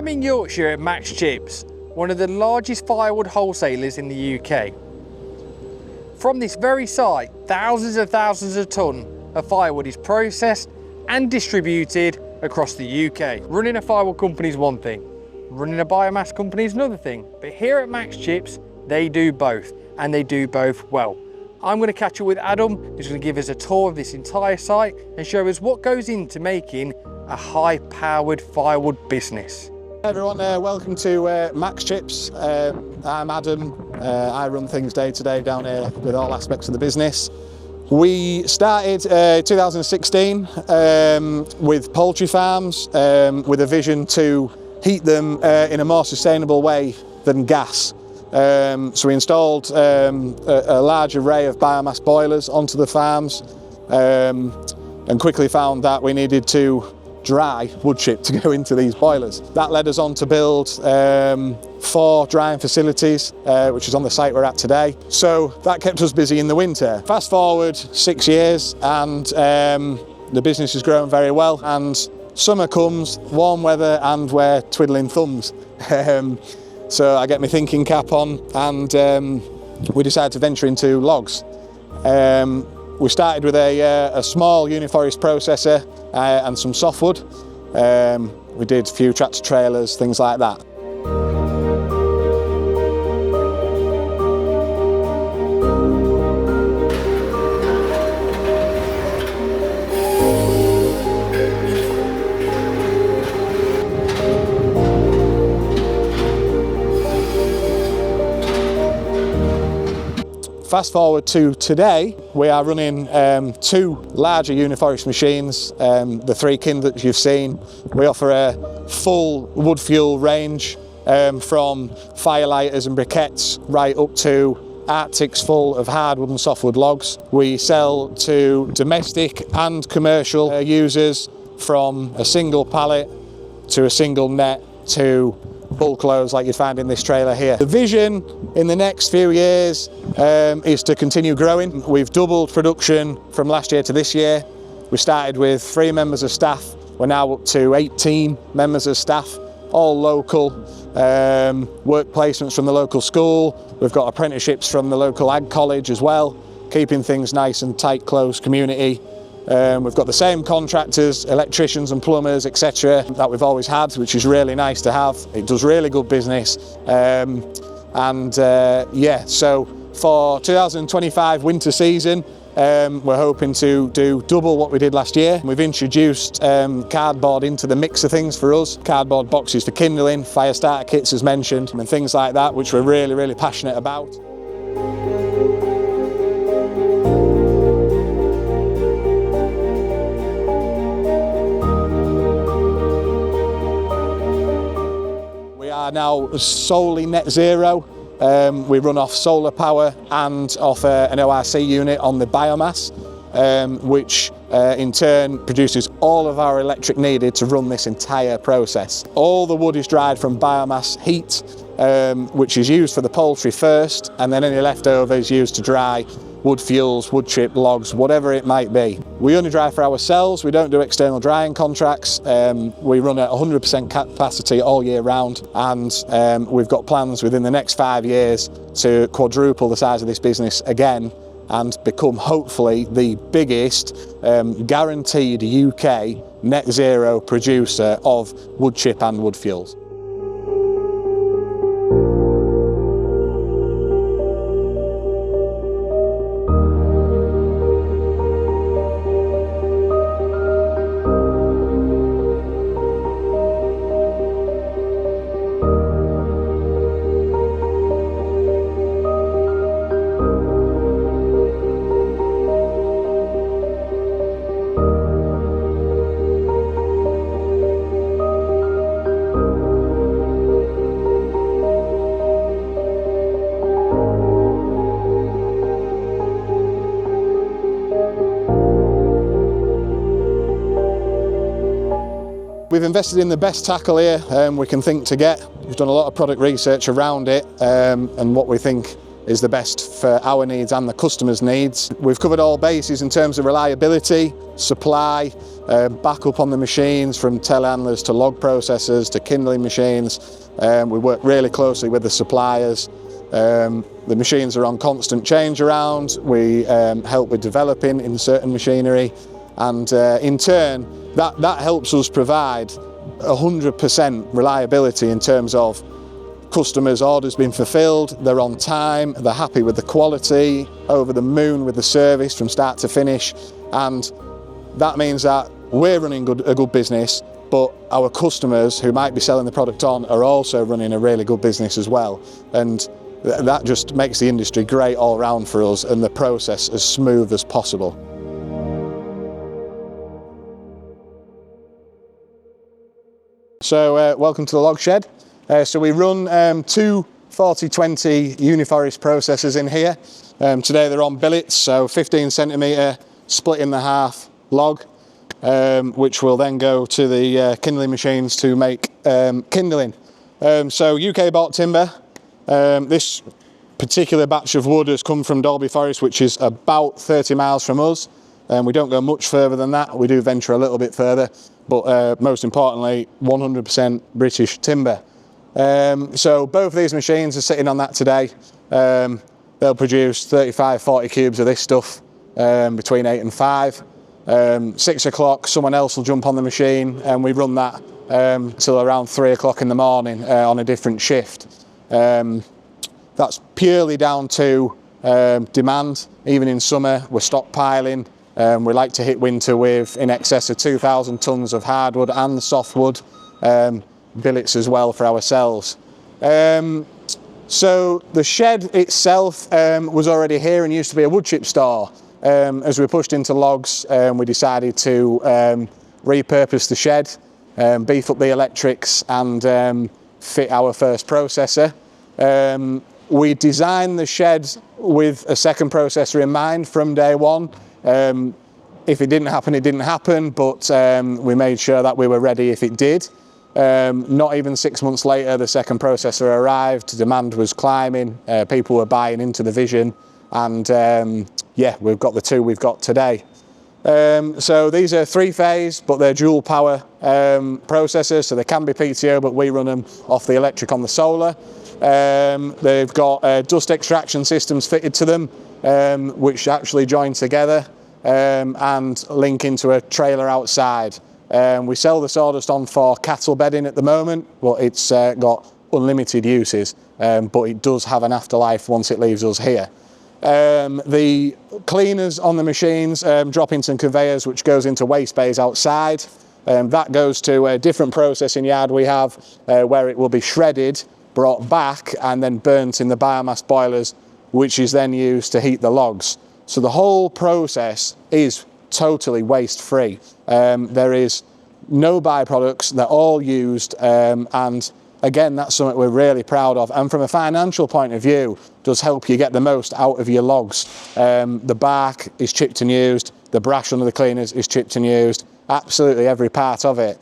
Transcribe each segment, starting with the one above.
I'm in Yorkshire at MaxChips, one of the largest firewood wholesalers in the UK. From this very site, thousands of tonnes of firewood is processed and distributed across the UK. Running a firewood company is one thing, running a biomass company is another thing, but here at MaxChips, they do both, and they do both well. I'm going to catch up with Adam, who's going to give us a tour of this entire site and show us what goes into making a high-powered firewood business. Hey everyone, welcome to MaxChips. I'm Adam. I run things day to day down here with all aspects of the business. We started 2016 with poultry farms with a vision to heat them in a more sustainable way than gas. So we installed a large array of biomass boilers onto the farms and quickly found that we needed to dry wood chip to go into these boilers. That led us on to build 4 drying facilities, which is on the site we're at today. So that kept us busy in the winter. Fast forward 6 years and the business has grown very well, and summer comes, warm weather, and we're twiddling thumbs. So I get my thinking cap on and we decided to venture into logs. We started with a small uniforest processor and some softwood. We did a few tractor trailers, things like that. Fast forward to today, we are running 2 larger uniforest machines, the 3 kind that you've seen. We offer a full wood fuel range from firelighters and briquettes right up to Arctics full of hardwood and softwood logs. We sell to domestic and commercial users, from a single pallet to a single net to bulk loads like you find in this trailer here. The vision in the next few years is to continue growing. We've doubled production from last year to this year. We started with 3 members of staff. We're now up to 18 members of staff, all local. Work placements from the local school. We've got apprenticeships from the local ag college as well, keeping things nice and tight, close community. We've got the same contractors, electricians and plumbers, etc. that we've always had, which is really nice to have. It does really good business. Yeah, so for 2025 winter season, we're hoping to do double what we did last year. We've introduced cardboard into the mix of things for us. Cardboard boxes for kindling, fire starter kits as mentioned, and things like that, which we're really passionate about. Are now solely net zero. We run off solar power and off an ORC unit on the biomass, which in turn produces all of our electric needed to run this entire process. All the wood is dried from biomass heat, which is used for the poultry first, and then any leftover is used to dry wood fuels, wood chip, logs, whatever it might be. We only dry for ourselves, we don't do external drying contracts. We run at 100% capacity all year round, and we've got plans within the next 5 years to quadruple the size of this business again and become hopefully the biggest guaranteed UK net zero producer of wood chip and wood fuels. We've invested in the best tackle here we can think to get. We've done a lot of product research around it and what we think is the best for our needs and the customer's needs. We've covered all bases in terms of reliability, supply, backup on the machines, from telehandlers to log processors to kindling machines. We work really closely with the suppliers. The machines are on constant change around. We help with developing in certain machinery, and in turn that helps us provide 100% reliability in terms of customers' orders being fulfilled, they're on time, they're happy with the quality, over the moon with the service from start to finish, and that means that we're running a good business, but our customers who might be selling the product on are also running a really good business as well, and that just makes the industry great all round for us and the process as smooth as possible. So welcome to the log shed. So we run two 40-20 Uniforest processors in here. Today they're on billets, so 15cm split in the half log, which will then go to the kindling machines to make kindling. So UK bought timber. This particular batch of wood has come from Dalby Forest, which is about 30 miles from us. We don't go much further than that. We do venture a little bit further, but most importantly, 100% British timber. So both of these machines are sitting on that today. They'll produce 35-40 cubes of this stuff between 8 and 5. 6 o'clock, someone else will jump on the machine, and we run that till around 3 o'clock in the morning on a different shift. That's purely down to demand. Even in summer, we're stockpiling. We like to hit winter with in excess of 2,000 tonnes of hardwood and softwood, billets as well for ourselves. So the shed itself was already here and used to be a wood chip store. As we pushed into logs, we decided to repurpose the shed, beef up the electrics, and fit our first processor. We designed the shed with a second processor in mind from day one. If it didn't happen, it didn't happen, but we made sure that we were ready if it did. Not even 6 months later, the second processor arrived, demand was climbing, people were buying into the vision, and yeah, we've got the two we've got today. So these are 3-phase, but they're dual power processors, so they can be PTO, but we run them off the electric on the solar. They've got dust extraction systems fitted to them, which actually join together and link into a trailer outside. We sell the sawdust on for cattle bedding at the moment, but it's got unlimited uses, but it does have an afterlife once it leaves us here. The cleaners on the machines drop into conveyors, which goes into waste bays outside. That goes to a different processing yard we have, where it will be shredded, brought back, and then burnt in the biomass boilers, which is then used to heat the logs. So the whole process is totally waste-free. There is no byproducts, they're all used, and again, that's something we're really proud of, and from a financial point of view, does help you get the most out of your logs. The bark is chipped and used, the brash under the cleaners is chipped and used, absolutely every part of it.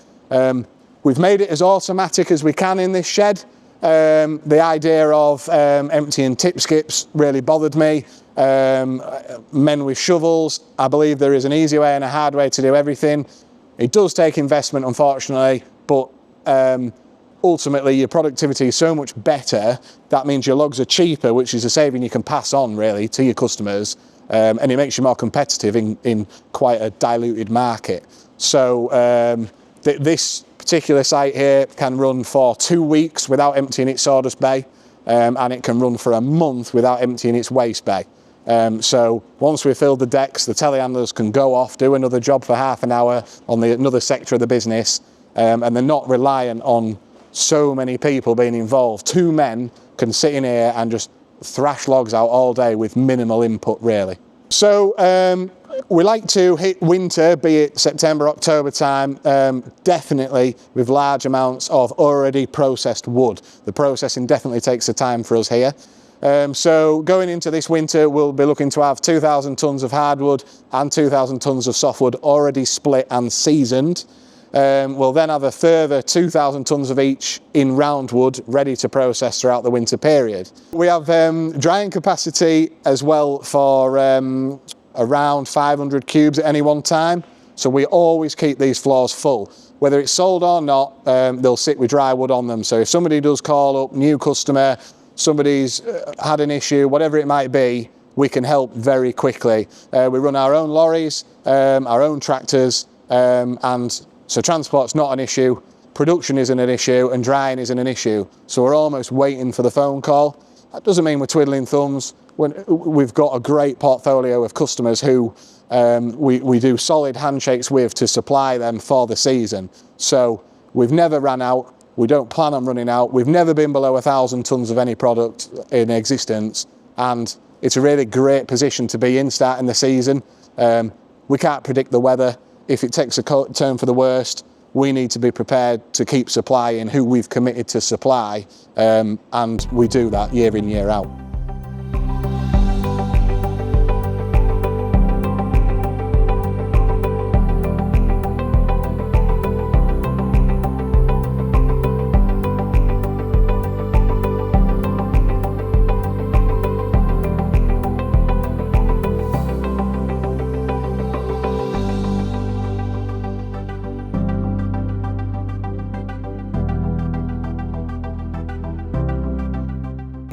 We've made it as automatic as we can in this shed. The idea of emptying tip skips really bothered me. Men with shovels, I believe there is an easy way and a hard way to do everything. It does take investment, unfortunately, but ultimately your productivity is so much better. That means your logs are cheaper, which is a saving you can pass on really to your customers, and it makes you more competitive in quite a diluted market. So this particular site here can run for 2 weeks without emptying its sawdust bay, and it can run for a month without emptying its waste bay. So once we've filled the decks, the telehandlers can go off, do another job for half an hour on another sector of the business, and they're not reliant on so many people being involved. 2 men can sit in here and just thrash logs out all day with minimal input really. So we like to hit winter, be it September, October time, definitely with large amounts of already processed wood. The processing definitely takes the time for us here. So going into this winter, we'll be looking to have 2,000 tonnes of hardwood and 2,000 tonnes of softwood already split and seasoned. We'll then have a further 2,000 tonnes of each in roundwood ready to process throughout the winter period. We have drying capacity as well for around 500 cubes at any one time. So we always keep these floors full. Whether it's sold or not, they'll sit with dry wood on them. So if somebody does call up, new customer, somebody's had an issue, whatever it might be, we can help very quickly. We run our own lorries, our own tractors, and so transport's not an issue, production isn't an issue, and drying isn't an issue. So we're almost waiting for the phone call. That doesn't mean we're twiddling thumbs. We've got a great portfolio of customers who we do solid handshakes with to supply them for the season. So we've never ran out. We don't plan on running out. We've never been below 1,000 tonnes of any product in existence. And it's a really great position to be in starting the season. We can't predict the weather. If it takes a turn for the worst, we need to be prepared to keep supplying who we've committed to supply. And we do that year in, year out.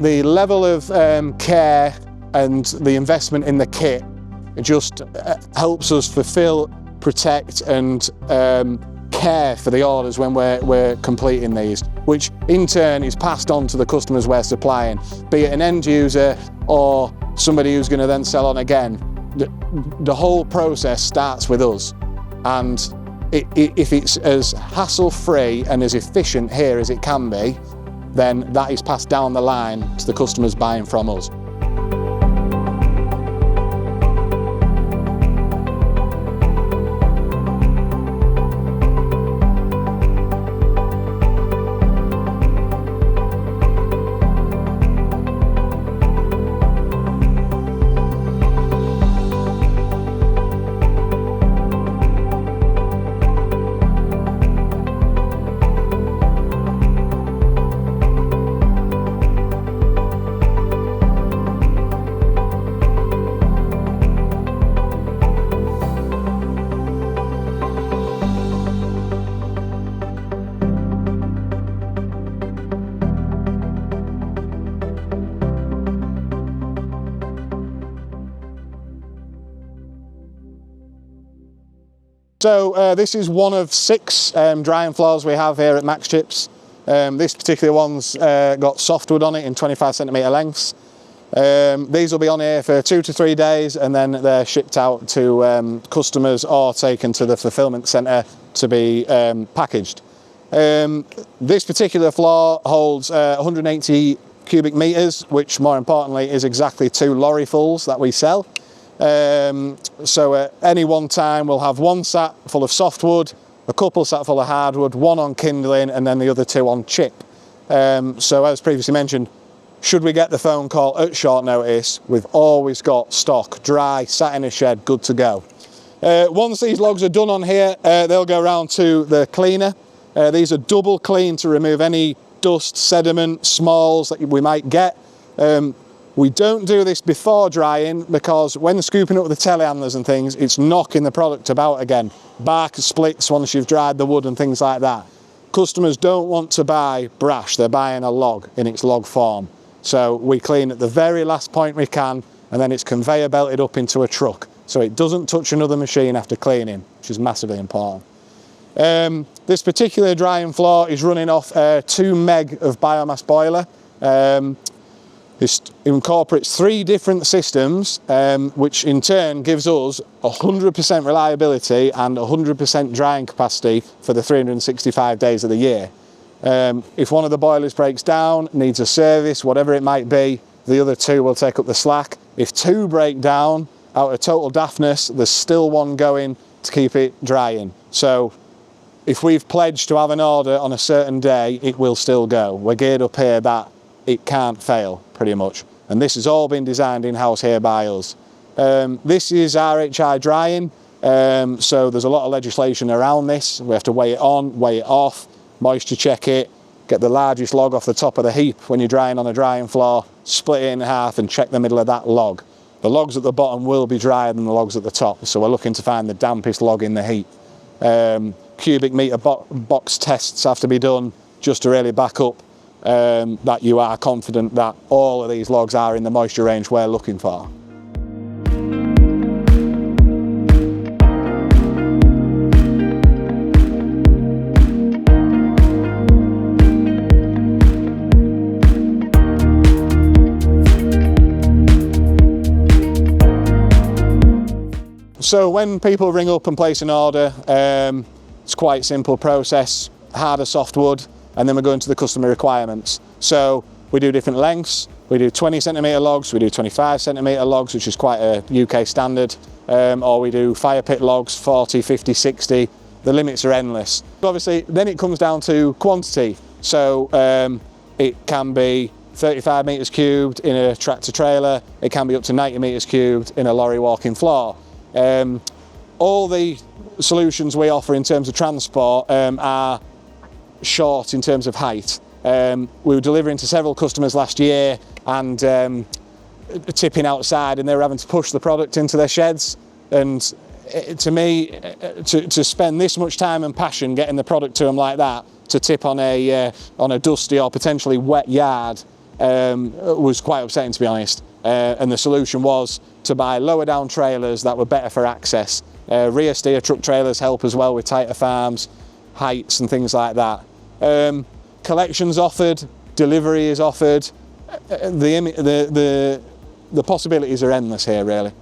The level of care and the investment in the kit just helps us fulfill, protect and care for the orders when we're completing these, which in turn is passed on to the customers we're supplying, be it an end user or somebody who's going to then sell on again. The whole process starts with us, and if it's as hassle-free and as efficient here as it can be, then that is passed down the line to the customers buying from us. So this is one of 6 drying floors we have here at MaxChips. This particular one's got softwood on it in 25cm lengths. These will be on here for 2 to 3 days, and then they're shipped out to customers or taken to the fulfillment centre to be packaged. This particular floor holds 180 cubic metres, which more importantly is exactly 2 lorry fulls that we sell. So at any one time we'll have 1 sat full of softwood, a couple sat full of hardwood, 1 on kindling and then the other 2 on chip. So as previously mentioned, should we get the phone call at short notice, we've always got stock dry, sat in a shed, good to go. Once these logs are done on here, they'll go around to the cleaner. These are double clean to remove any dust, sediment, smalls that we might get. We don't do this before drying because when scooping up the telehandlers and things, it's knocking the product about again. Bark splits once you've dried the wood and things like that. Customers don't want to buy brash, they're buying a log in its log form. So we clean at the very last point we can, and then it's conveyor belted up into a truck. So it doesn't touch another machine after cleaning, which is massively important. This particular drying floor is running off a 2 meg of biomass boiler. This incorporates 3 different systems, which in turn gives us 100% reliability and 100% drying capacity for the 365 days of the year. If one of the boilers breaks down, needs a service, whatever it might be, the other 2 will take up the slack. If 2 break down, out of total daftness, there's still 1 going to keep it drying. So if we've pledged to have an order on a certain day, it will still go. We're geared up here that it can't fail, pretty much. And this has all been designed in-house here by us. This is RHI drying. So there's a lot of legislation around this. We have to weigh it on, weigh it off, moisture check it, get the largest log off the top of the heap when you're drying on a drying floor, split it in half and check the middle of that log. The logs at the bottom will be drier than the logs at the top, so we're looking to find the dampest log in the heap. Cubic meter box tests have to be done just to really back up that you are confident that all of these logs are in the moisture range we're looking for. So when people ring up and place an order, it's quite a simple process, hard or softwood, and then we go into the customer requirements. So we do different lengths, we do 20 centimetre logs, we do 25 centimetre logs, which is quite a UK standard, or we do fire pit logs, 40, 50, 60, the limits are endless. Obviously, then it comes down to quantity. So it can be 35 metres cubed in a tractor trailer, it can be up to 90 metres cubed in a lorry walking floor. All the solutions we offer in terms of transport are short in terms of height. We were delivering to several customers last year and tipping outside, and they were having to push the product into their sheds. And to me, to spend this much time and passion getting the product to them like that, to tip on a dusty or potentially wet yard, was quite upsetting, to be honest. And the solution was to buy lower down trailers that were better for access. Rear steer truck trailers help as well with tighter farms, heights and things like that. Collections offered, delivery is offered. The possibilities are endless here, really.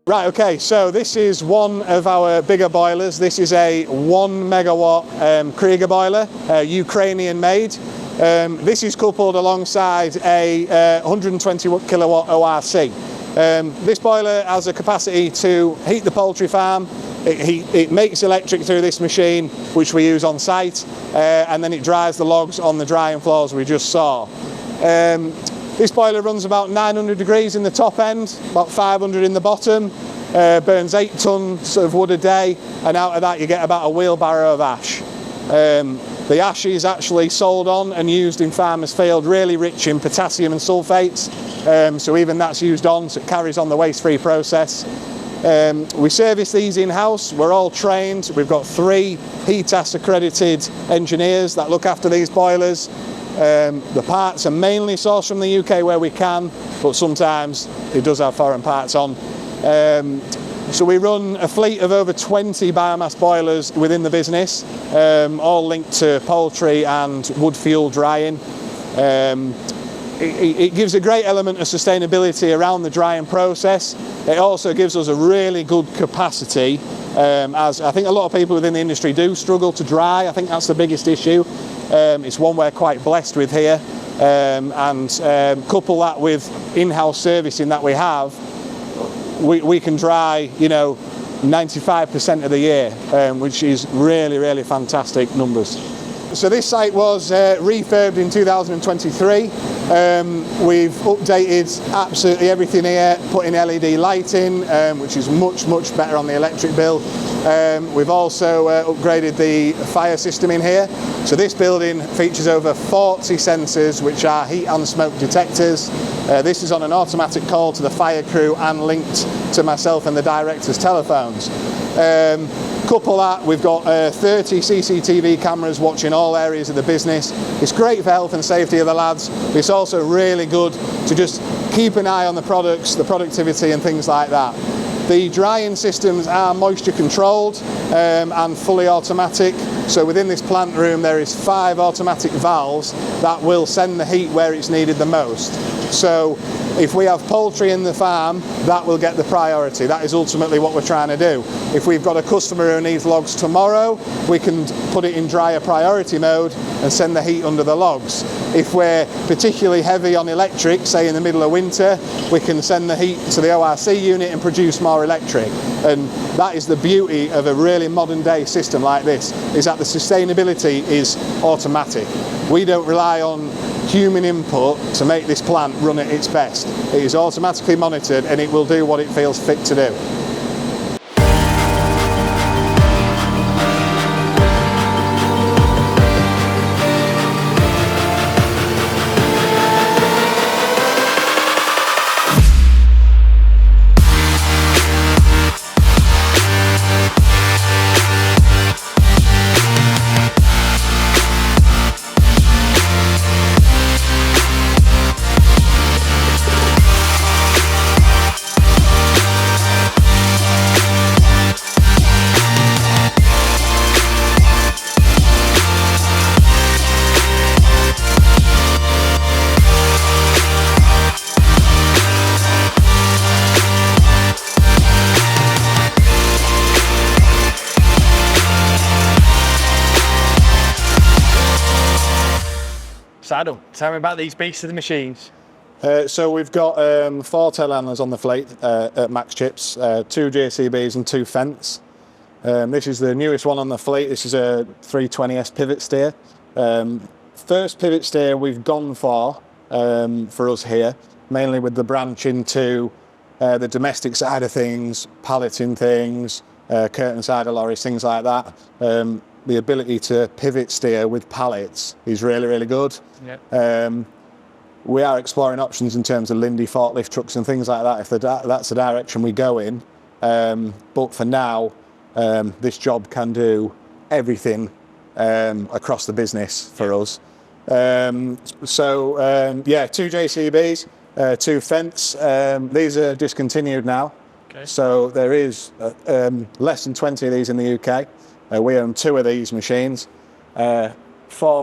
Right, okay, so this is one of our bigger boilers. This is a 1 megawatt Krieger boiler, Ukrainian made. This is coupled alongside a 120 kilowatt ORC. This boiler has a capacity to heat the poultry farm. It makes electric through this machine, which we use on site, and then it dries the logs on the drying floors we just saw. This boiler runs about 900 degrees in the top end, about 500 in the bottom, burns 8 tonnes of wood a day, and out of that you get about a wheelbarrow of ash. The ash is actually sold on and used in farmers' field, really rich in potassium and sulfates, so even that's used on, so it carries on the waste-free process. We service these in-house, we're all trained, we've got 3 HETAS accredited engineers that look after these boilers. The parts are mainly sourced from the UK where we can, but sometimes it does have foreign parts on. So we run a fleet of over 20 biomass boilers within the business, all linked to poultry and wood fuel drying. It gives a great element of sustainability around the drying process. It also gives us a really good capacity, as I think a lot of people within the industry do struggle to dry. I think that's the biggest issue. It's one we're quite blessed with here, and couple that with in-house servicing that we have, we can dry, 95% of the year, which is really, really fantastic numbers. So this site was refurbed in 2023. We've updated absolutely everything here, put in LED lighting, which is much better on the electric bill. We've also upgraded the fire system in here. So this building features over 40 sensors, which are heat and smoke detectors. This is on an automatic call to the fire crew and linked to myself and the director's telephones. Couple that, we've got 30 CCTV cameras watching all areas of the business. It's great for health and safety of the lads, but it's also really good to just keep an eye on the products, the productivity and things like that. The drying systems are moisture controlled and fully automatic. So within this plant room there is 5 automatic valves that will send the heat where it's needed the most. So if we have poultry in the farm, that will get the priority. That is ultimately what we're trying to do. If we've got a customer who needs logs tomorrow, we can put it in dryer priority mode and send the heat under the logs. If we're particularly heavy on electric, say in the middle of winter, we can send the heat to the ORC unit and produce more electric. And that is the beauty of a really modern day system like this, is that the sustainability is automatic. We don't rely on human input to make this plant run at its best. It is automatically monitored and it will do what it feels fit to do. So Adam, tell me about these beasts of the machines. So we've got 4 telehandlers on the fleet at MaxChips, 2 JCBs and 2 Fence. This is the newest one on the fleet. This is a 320S pivot steer. First pivot steer we've gone for us here, mainly with the branch into the domestic side of things, palleting things, curtain side of lorries, things like that. The ability to pivot steer with pallets is really, really good. Yep. We are exploring options in terms of Lindy forklift trucks and things like that, if that's the direction we go in. But for now, this job can do everything across the business for us. Yeah, 2 JCBs, 2 Fence. These are discontinued now. Okay. So there is less than 20 of these in the UK. We own 2 of these machines. 4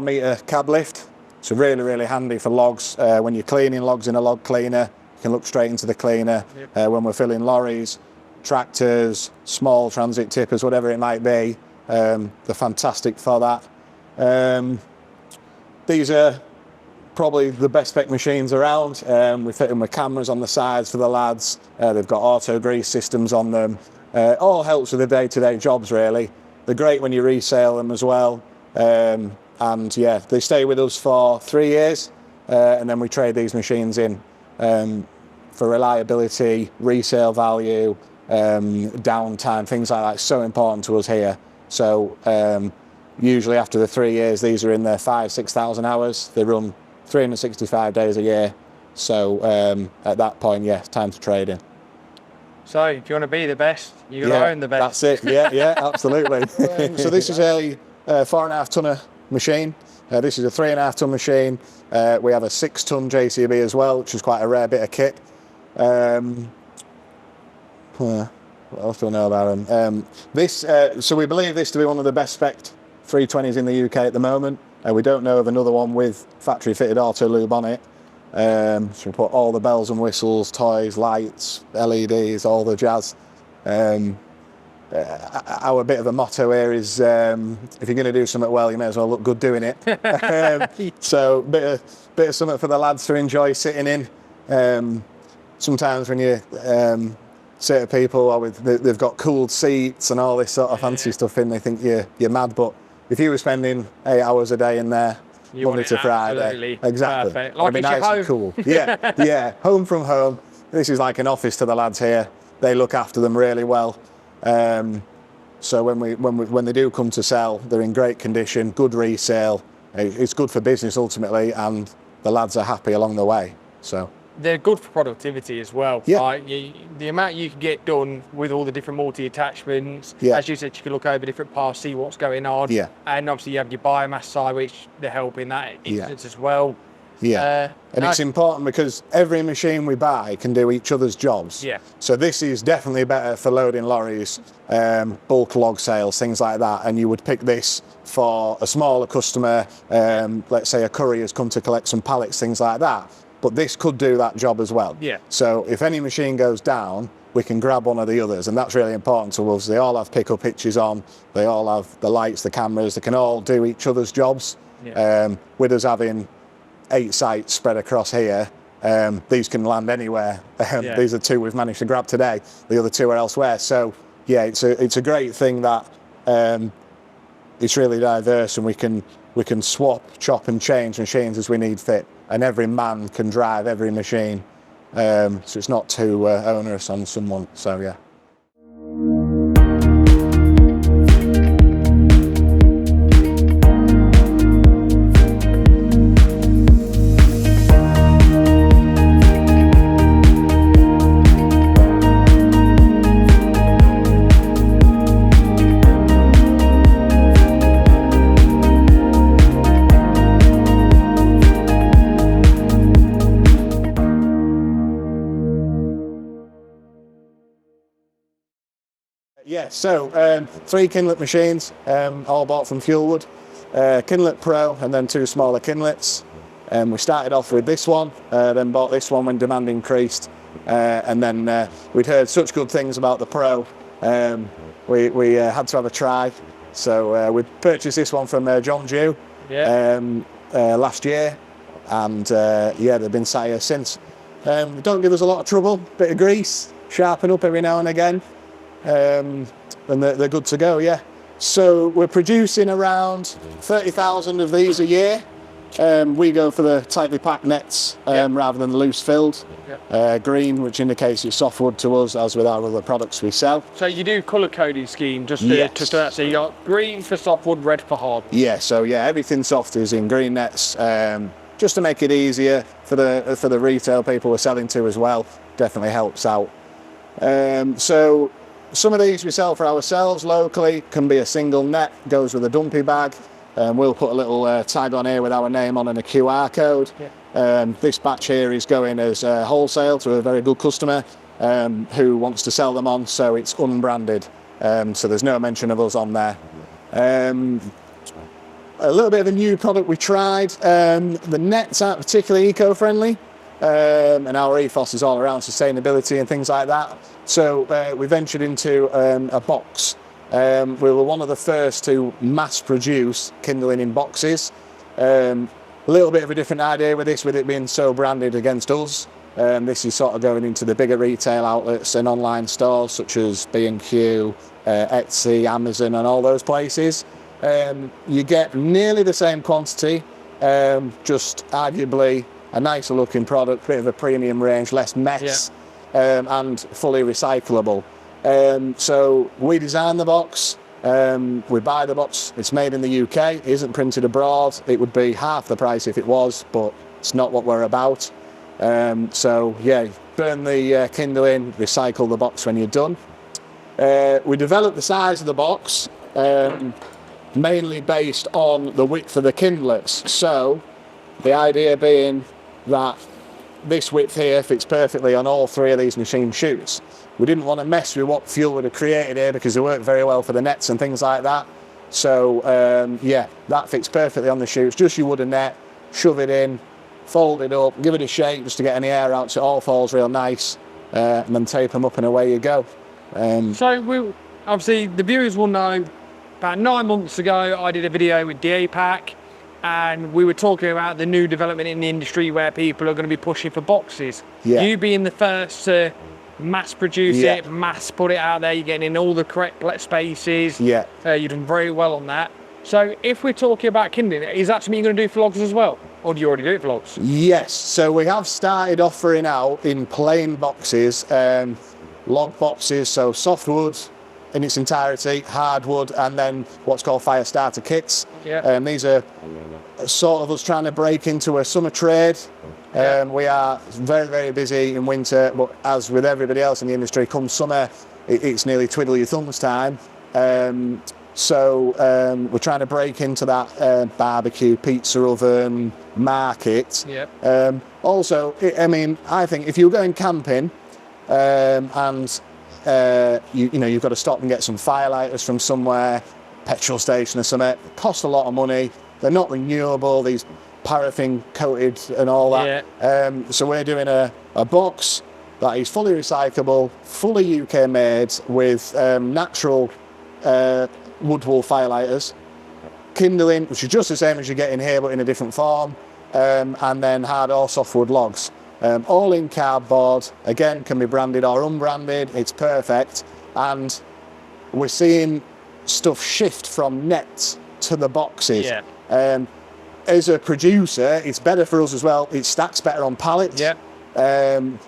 metre cab lift, so really, really handy for logs. When you're cleaning logs in a log cleaner, you can look straight into the cleaner. Yep. When we're filling lorries, tractors, small transit tippers, whatever it might be, they're fantastic for that. These are probably the best spec machines around. We fit them with cameras on the sides for the lads. They've got auto grease systems on them. All helps with the day-to-day jobs really. They're great when you resale them as well. And yeah, they stay with us for 3 years and then we trade these machines in for reliability, resale value, downtime, things like that. It's so important to us here. So usually after the 3 years, these are in their 5,000–6,000 hours. They run 365 days a year. So at that point, yeah, time to trade in. So if you want to be the best, you've got to own the best. That's it. Yeah, absolutely. So this is a 4.5 tonner machine. This is a 3.5 ton machine. We have a 6 ton JCB as well, which is quite a rare bit of kit. What else do I know about them? So we believe this to be one of the best spec'd 320s in the UK at the moment. We don't know of another one with factory fitted auto lube on it. So we put all the bells and whistles, toys, lights, LEDs, all the jazz. Our bit of a motto here is if you're going to do something well, you may as well look good doing it. So bit of something for the lads to enjoy sitting in. Sometimes when you say to people, they've got cooled seats and all this sort of fancy stuff in, they think you're mad. But if you were spending 8 hours a day in there, Monday to Friday, exactly, perfect. Like it's nice and cool. Yeah, home from home. This is like an office to the lads here. They look after them really well. So when they do come to sell, they're in great condition, good resale. It's good for business ultimately, and the lads are happy along the way. So they're good for productivity as well. Yeah. Like the amount you can get done with all the different multi-attachments. Yeah. As you said, you can look over different parts, see what's going on. Yeah. And obviously you have your biomass side, which they help in that instance as well. Yeah. And it's important because every machine we buy can do each other's jobs. Yeah. So this is definitely better for loading lorries, bulk log sales, things like that. And you would pick this for a smaller customer, let's say a courier's come to collect some pallets, things like that. But this could do that job as well. Yeah. So if any machine goes down, we can grab one of the others, and that's really important to us. They all have pickup hitches on, they all have the lights, the cameras, they can all do each other's jobs. Yeah. With us having 8 sites spread across here, these can land anywhere. These are 2 we've managed to grab today, the other 2 are elsewhere. So yeah, it's a great thing that it's really diverse, and we can swap, chop and change machines as we need fit, and every man can drive every machine, so it's not too onerous on someone. So yeah. Yeah, so 3 Kinlet machines, all bought from Firewood. Kinlet Pro and then 2 smaller Kinlets. We started off with this one, then bought this one when demand increased, and then we'd heard such good things about the Pro, we had to have a try. So we purchased this one from John Dew last year, and yeah, they've been sat here since. They don't give us a lot of trouble, bit of grease, sharpen up every now and again. And they're good to go, yeah. So we're producing around 30,000 of these a year. We go for the tightly packed nets rather than the loose filled. Green, which indicates it's softwood to us, as with our other products we sell. So you do colour coding scheme, just to that. So you got green for softwood, red for hard. Yeah, so yeah, everything soft is in green nets, just to make it easier for the retail people we're selling to as well. Definitely helps out. So some of these we sell for ourselves locally, can be a single net, goes with a dumpy bag. We'll put a little tag on here with our name on and a QR code. This batch here is going as wholesale to a very good customer who wants to sell them on, so it's unbranded. So there's no mention of us on there. A little bit of a new product we tried. The nets aren't particularly eco-friendly. And our ethos is all around sustainability and things like that. So we ventured into a box. We were one of the first to mass produce kindling in boxes. A little bit of a different idea with this, with it being so branded against us. This is sort of going into the bigger retail outlets and online stores such as B&Q, Etsy, Amazon and all those places. You get nearly the same quantity, just arguably a nicer looking product, bit of a premium range, less mess, and fully recyclable. So we design the box, we buy the box, it's made in the UK, it isn't printed abroad. It would be half the price if it was, but it's not what we're about. So yeah, burn the kindling, recycle the box when you're done. We developed the size of the box, mainly based on the width of the kindlets. So the idea being that this width here fits perfectly on all 3 of these machine chutes. We didn't want to mess with what Firewood had created here because they work very well for the nets and things like that. So yeah, that fits perfectly on the chutes. Just your wooden net, shove it in, fold it up, give it a shake just to get any air out so it all falls real nice, and then tape them up and away you go. So obviously the viewers will know, about 9 months ago I did a video with DA-Pack, and we were talking about the new development in the industry where people are going to be pushing for boxes. You being the first to mass produce it, mass put it out there, you're getting in all the correct spaces. You've done very well on that. So if we're talking about kindling, is that something you're going to do for logs as well? Or do you already do it for logs? Yes, so we have started offering out in plain boxes, log boxes, so softwood in its entirety, hardwood, and then what's called fire starter kits. These are sort of us trying to break into a summer trade We are very, very busy in winter, but as with everybody else in the industry, come summer, it's nearly twiddle your thumbs time. So we're trying to break into that barbecue, pizza oven market. Yep. Also, I think if you're going camping and you've got to stop and get some firelighters from somewhere, petrol station or something, it costs a lot of money. They're not renewable, these paraffin coated and all that. Yeah. So we're doing a box that is fully recyclable, fully UK made, with natural wood wool firelighters, kindling, which is just the same as you get in here but in a different form, and then hard or softwood logs. All in cardboard, again, can be branded or unbranded, it's perfect. And we're seeing stuff shift from nets to the boxes. Yeah. As a producer, it's better for us as well. It stacks better on pallets. Yeah.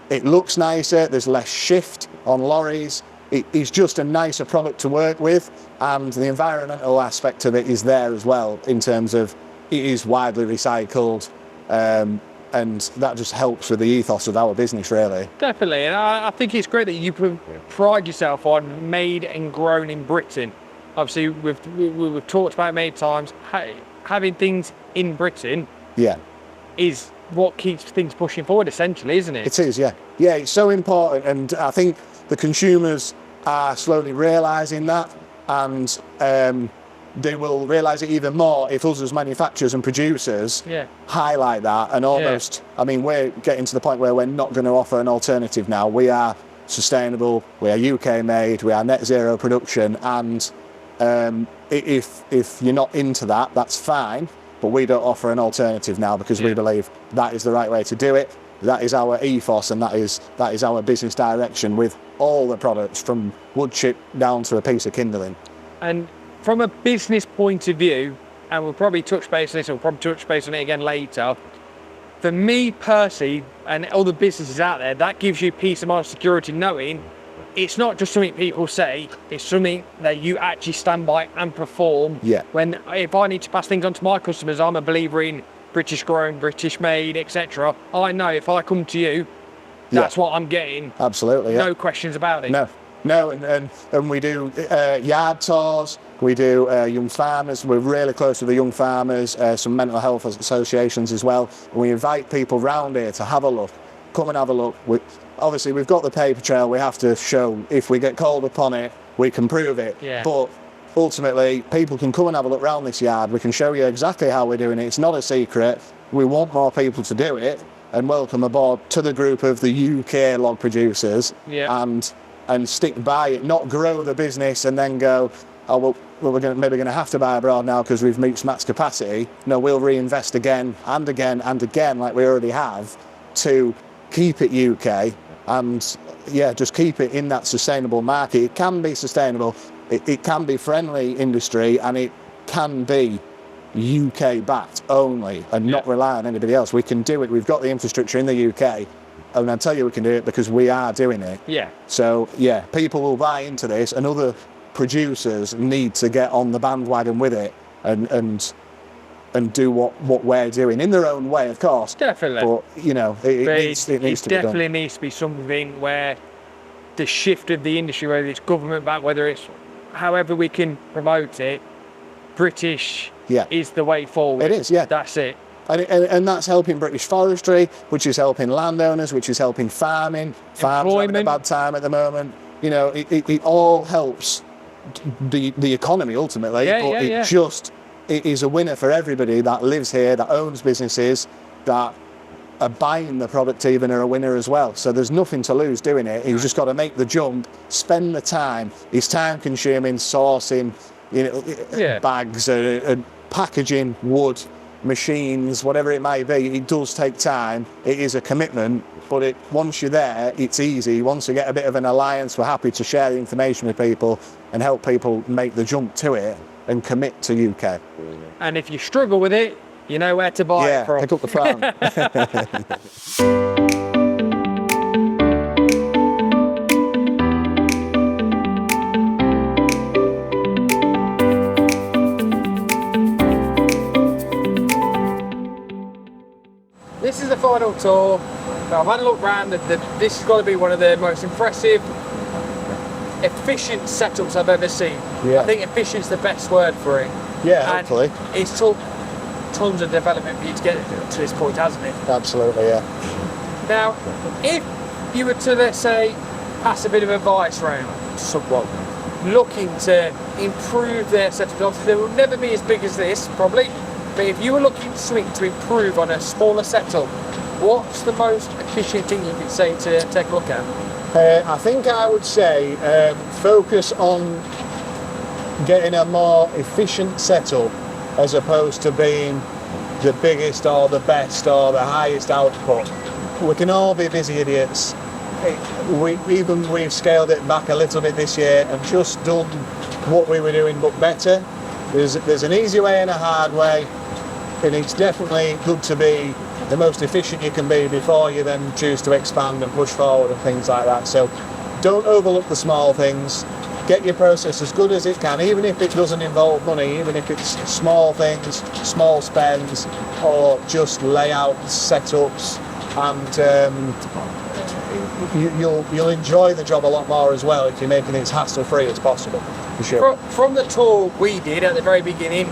It looks nicer, there's less shift on lorries. It's just a nicer product to work with, and the environmental aspect of it is there as well, in terms of it is widely recycled, and that just helps with the ethos of our business, really. Definitely, and I think it's great that you pride yourself on made and grown in Britain. Obviously, we've talked about it many times. Having things in Britain, is what keeps things pushing forward, essentially, isn't it? It is, yeah. Yeah, it's so important, and I think the consumers are slowly realising that, and they will realise it even more if us as manufacturers and producers highlight that, and almost, we're getting to the point where we're not going to offer an alternative now. We are sustainable, we are UK made, we are net zero production, and if you're not into that, that's fine, but we don't offer an alternative now because we believe that is the right way to do it. That is our ethos, and that is our business direction with all the products, from wood chip down to a piece of kindling. And from a business point of view, and we'll probably touch base on this, we'll probably touch base on it again later, for me personally and other businesses out there, that gives you peace of mind, security, knowing it's not just something people say, it's something that you actually stand by and perform. When, if I need to pass things on to my customers, I'm a believer in British grown, British made, etc. I know if I come to you, that's what I'm getting. Absolutely, no questions about it. No, and we do yard tours, we do young farmers, we're really close to the young farmers, some mental health associations as well, and we invite people round here to have a look. Come and have a look. Obviously, we've got the paper trail, we have to show, if we get called upon it, we can prove it. But ultimately, people can come and have a look around this yard. We can show you exactly how we're doing it. It's not a secret. We want more people to do it, and welcome aboard to the group of the UK log producers, and stick by it, not grow the business and then go, oh, well we're maybe going to have to buy abroad now because we've reached max capacity. No, we'll reinvest again and again and again, like we already have, to keep it UK and just keep it in that sustainable market. It can be sustainable, it can be friendly industry, and it can be UK backed only and not rely on anybody else. We can do it. We've got the infrastructure in the UK, and I tell you we can do it because we are doing it. So people will buy into this, and other producers need to get on the bandwagon with it and do what we're doing in their own way, of course. Definitely. But it needs to be done. Definitely needs to be something where the shift of the industry, whether it's government backed, whether it's however we can promote it, British is the way forward. It is, That's it. And that's helping British forestry, which is helping landowners, which is helping farming. Farms are having a bad time at the moment. It all helps the economy ultimately, it is a winner for everybody that lives here, that owns businesses, that are buying the product even, are a winner as well. So there's nothing to lose doing it. You've just got to make the jump, spend the time. It's time consuming, sourcing, bags, packaging, wood, machines, whatever it may be. It does take time. It is a commitment, but once you're there, it's easy. Once you get a bit of an alliance, we're happy to share the information with people and help people make the jump to it and commit to UK. And if you struggle with it, you know where to buy it from. Pick up the phone. this is the final tour. Now, I've had a look around. This has got to be one of the most impressive, efficient setups I've ever seen. Yeah. I think efficient is the best word for it. Yeah, and hopefully. It's took tons of development for you to get to this point, hasn't it? Absolutely, yeah. Now, if you were to, let's say, pass a bit of advice around to someone looking to improve their setup, obviously they will never be as big as this, probably, but if you were looking for something to improve on a smaller setup, what's the most efficient thing you could say to take a look at? I think I would say focus on getting a more efficient setup as opposed to being the biggest or the best or the highest output. We can all be busy idiots. We've scaled it back a little bit this year and just done what we were doing but better. There's an easy way and a hard way, and it's definitely good to be the most efficient you can be before you then choose to expand and push forward and things like that. So don't overlook the small things. Get your process as good as it can, even if it doesn't involve money, even if it's small things, small spends, or just layout setups, and you'll enjoy the job a lot more as well if you're making it as hassle-free as possible, for sure. From the tour we did at the very beginning,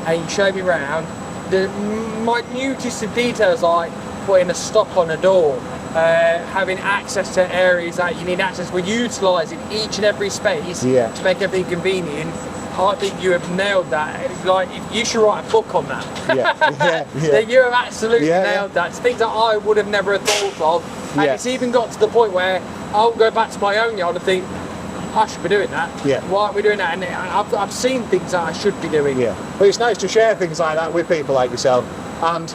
and you showed me around, the minutest of details like putting a stop on a door, having access to areas that you need access, we're utilising each and every space to make everything convenient. I think you have nailed that. Like, you should write a book on that. You have absolutely nailed that. It's things that I would have never thought of. And it's even got to the point where I'll go back to my own yard and think, I should be doing that. Why aren't we doing that? And I've seen things that I should be doing. But it's nice to share things like that with people like yourself. And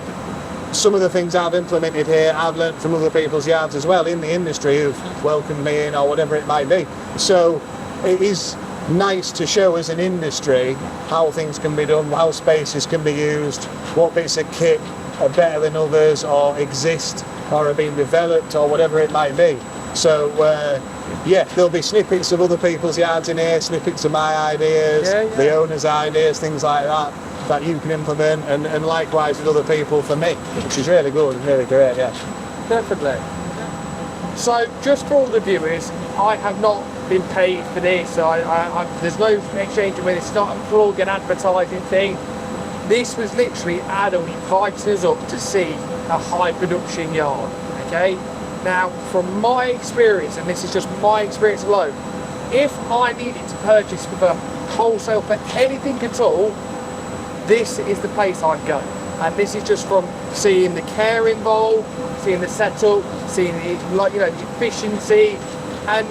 some of the things I've implemented here, I've learned from other people's yards as well in the industry who've welcomed me in or whatever it might be. So it is nice to show as an industry how things can be done, how spaces can be used, what bits of kit are better than others or exist or are being developed or whatever it might be. So there'll be snippets of other people's yards in here, snippets of my ideas, the owner's ideas, things like that you can implement, and likewise with other people for me, which is really good and really great, Definitely. So just for all the viewers, I have not been paid for this, so there's no exchange with it. It's not a plug and advertising thing. This was literally Adam inviting us up to see a high production yard, okay? Now, from my experience, and this is just my experience alone, if I needed to purchase with a wholesale for anything at all, this is the place I'd go. And this is just from seeing the care involved, seeing the setup, seeing the efficiency, and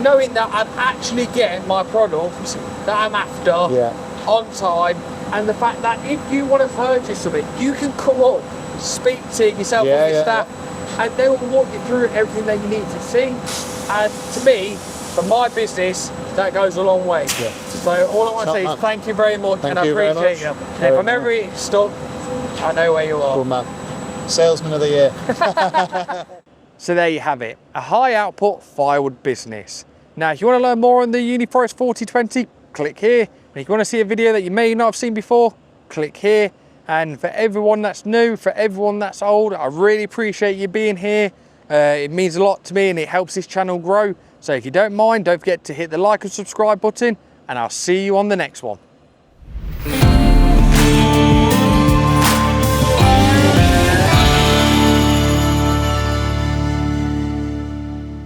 knowing that I'd actually get my products that I'm after on time, and the fact that if you want to purchase something, you can come up, speak to yourself or your staff, and they will walk you through everything that you need to see. And to me, for my business, that goes a long way. So all I want to say is thank you very much, and I appreciate it. If I'm ever stuck, I know where you are. Good man. Salesman of the year. So there you have it, a high output firewood business. Now, if you want to learn more on the Uniforest 4020, click here. And if you want to see a video that you may not have seen before, click here. And for everyone that's new, for everyone that's old, I really appreciate you being here. It means a lot to me and it helps this channel grow. So if you don't mind, don't forget to hit the like and subscribe button, and I'll see you on the next one.